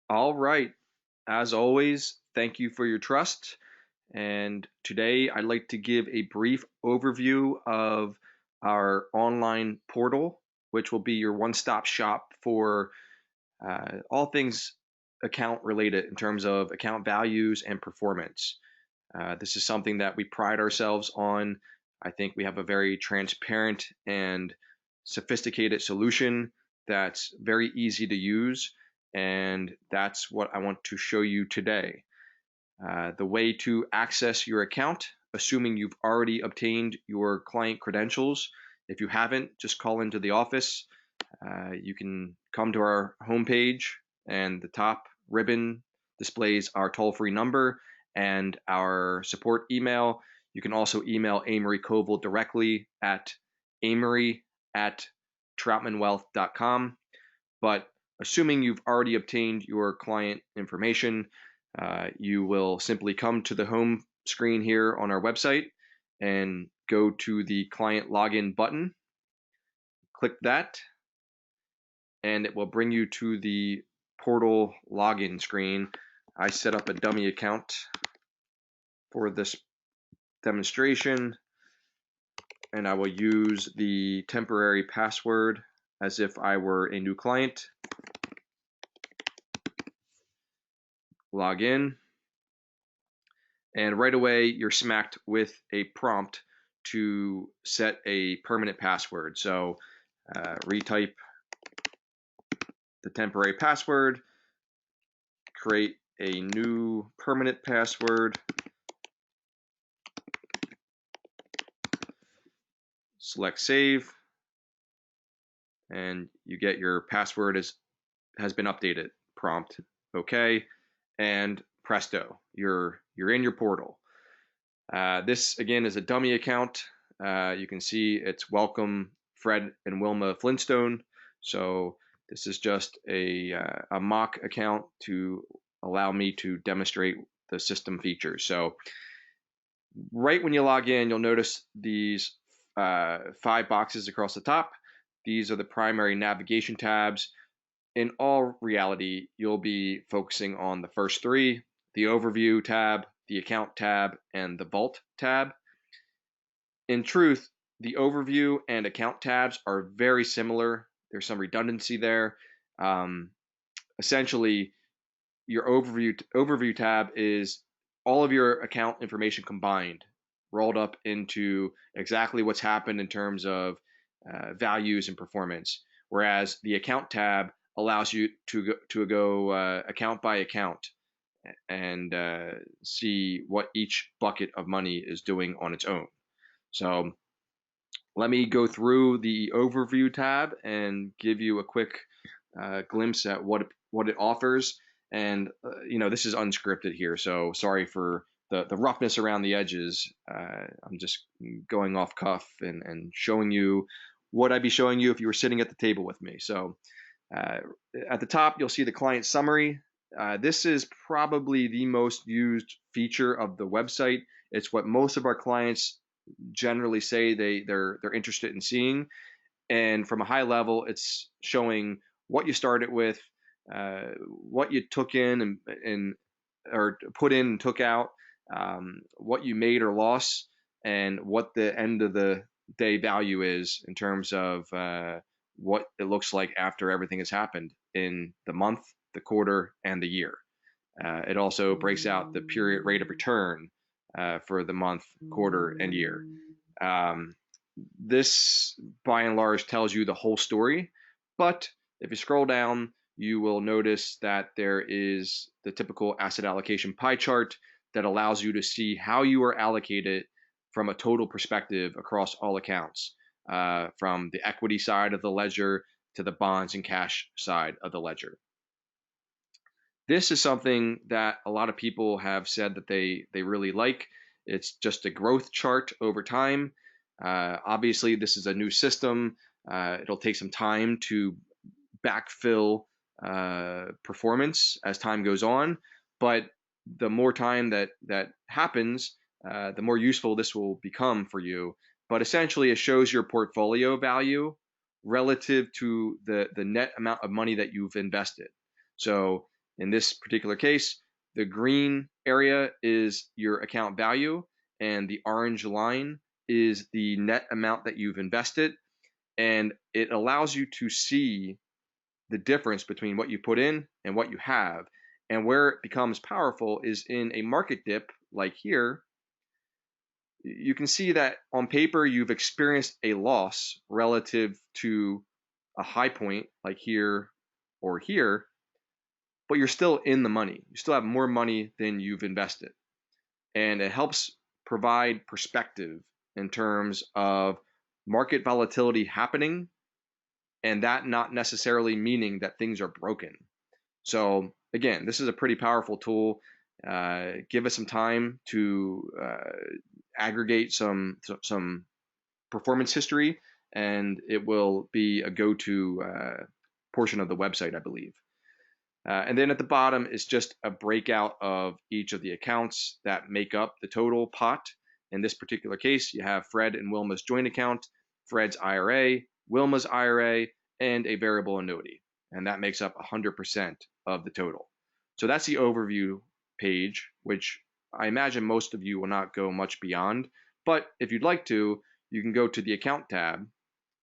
All right. As always, thank you for your trust. And today I'd like to give a brief overview of our online portal, which will be your one-stop shop for all things account related in terms of account values and performance. This is something that we pride ourselves on. I think we have a very transparent and sophisticated solution that's very easy to use, and that's what I want to show you today. The way to access your account, assuming you've already obtained your client credentials. If you haven't, just call into the office. You can come to our homepage, and the top ribbon displays our toll-free number and our support email. You can also email Amory Koval directly at amory@troutmanwealth.com. But assuming you've already obtained your client information, you will simply come to the home screen here on our website and go to the client login button. Click that, and it will bring you to the portal login screen. I set up a dummy account for this demonstration, and I will use the temporary password as if I were a new client. Log in, and right away you're smacked with a prompt to set a permanent password. So retype the temporary password, create a new permanent password, select save, and you get your password has been updated prompt. Okay, and presto, you're in your portal. This again is a dummy account. You can see it's welcome Fred and Wilma Flintstone. So this is just a mock account to allow me to demonstrate the system features. So right when you log in, you'll notice these 5 boxes across the top. These are the primary navigation tabs. In all reality, you'll be focusing on the first 3, the overview tab, the account tab, and the vault tab. In truth, the overview and account tabs are very similar. There's some redundancy there. Essentially, your overview tab is all of your account information combined, rolled up into exactly what's happened in terms of values and performance. Whereas the account tab allows you to go account by account and see what each bucket of money is doing on its own. So let me go through the overview tab and give you a quick glimpse at what it offers. And this is unscripted here, so sorry for the roughness around the edges. I'm just going off cuff and showing you what I'd be showing you if you were sitting at the table with me. So at the top, you'll see the client summary. This is probably the most used feature of the website. It's what most of our clients generally say they're interested in seeing. And from a high level, it's showing what you started with, what you took in and or put in and took out, what you made or lost, and what the end of the day value is in terms of what it looks like after everything has happened in the month, the quarter, and the year. It also breaks out the period rate of return for the month, quarter, and year. This, by and large, tells you the whole story. But if you scroll down, you will notice that there is the typical asset allocation pie chart that allows you to see how you are allocated from a total perspective across all accounts, from the equity side of the ledger to the bonds and cash side of the ledger. This is something that a lot of people have said that they really like. It's just a growth chart over time. Obviously, this is a new system. It'll take some time to backfill performance as time goes on, but the more time that happens, the more useful this will become for you. But essentially, it shows your portfolio value relative to the net amount of money that you've invested. So In this particular case, the green area is your account value, and the orange line is the net amount that you've invested. And it allows you to see the difference between what you put in and what you have. And where it becomes powerful is in a market dip like here. You can see that on paper you've experienced a loss relative to a high point like here or here, but you're still in the money. You still have more money than you've invested. And it helps provide perspective in terms of market volatility happening and that not necessarily meaning that things are broken. So again, this is a pretty powerful tool. Give us some time to aggregate some performance history, and it will be a go-to portion of the website, I believe. And then at the bottom is just a breakout of each of the accounts that make up the total pot. In this particular case, you have Fred and Wilma's joint account, Fred's IRA, Wilma's IRA, and a variable annuity. And that makes up 100% of the total. So that's the overview page, which I imagine most of you will not go much beyond. But if you'd like to, you can go to the account tab,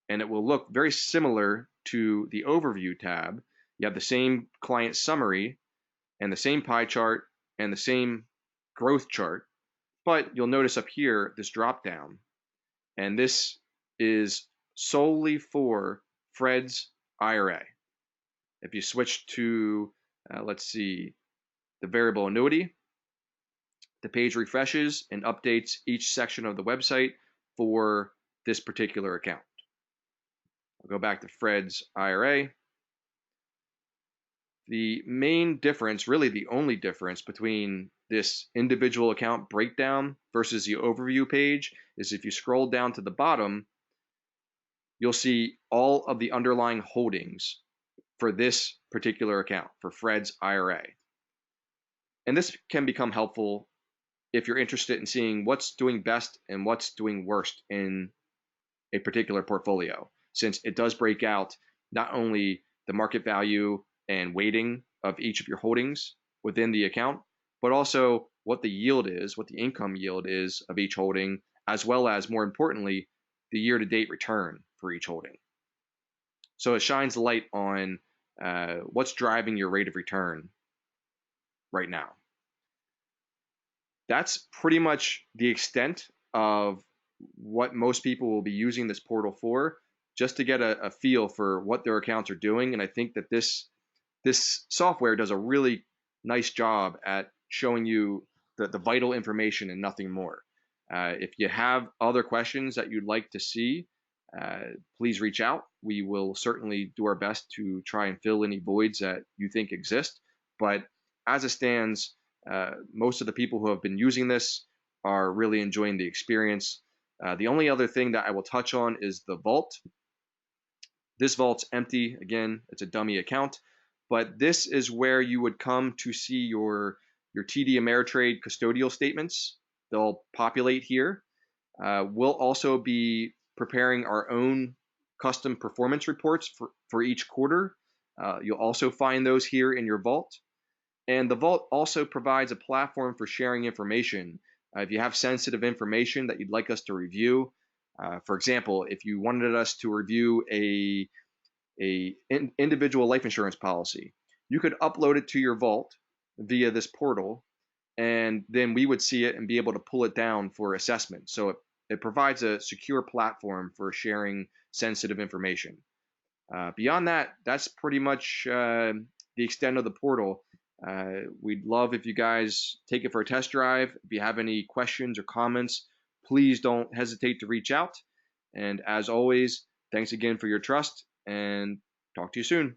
and it will look very similar to the overview tab. You have the same client summary and the same pie chart and the same growth chart, but you'll notice up here this drop down, and this is solely for Fred's IRA. If you switch to, let's see, the variable annuity, the page refreshes and updates each section of the website for this particular account. I'll go back to Fred's IRA. The main difference, really the only difference between this individual account breakdown versus the overview page is if you scroll down to the bottom, you'll see all of the underlying holdings for this particular account, for Fred's IRA. And this can become helpful if you're interested in seeing what's doing best and what's doing worst in a particular portfolio, since it does break out not only the market value and weighting of each of your holdings within the account, but also what the yield is, what the income yield is of each holding, as well as, more importantly, the year-to-date return for each holding. So it shines light on what's driving your rate of return right now. That's pretty much the extent of what most people will be using this portal for, just to get a feel for what their accounts are doing. And I think that this software does a really nice job at showing you the vital information and nothing more. If you have other questions that you'd like to see, please reach out. We will certainly do our best to try and fill any voids that you think exist. But as it stands, most of the people who have been using this are really enjoying the experience. The only other thing that I will touch on is the vault. This vault's empty. Again, it's a dummy account, but this is where you would come to see your TD Ameritrade custodial statements. They'll populate here. We'll also be preparing our own custom performance reports for each quarter. You'll also find those here in your vault. And the vault also provides a platform for sharing information. If you have sensitive information that you'd like us to review, for example, if you wanted us to review a individual life insurance policy, you could upload it to your vault via this portal, and then we would see it and be able to pull it down for assessment. So it provides a secure platform for sharing sensitive information. Beyond that, that's pretty much the extent of the portal. We'd love if you guys take it for a test drive. If you have any questions or comments, please don't hesitate to reach out. And as always, thanks again for your trust, and talk to you soon.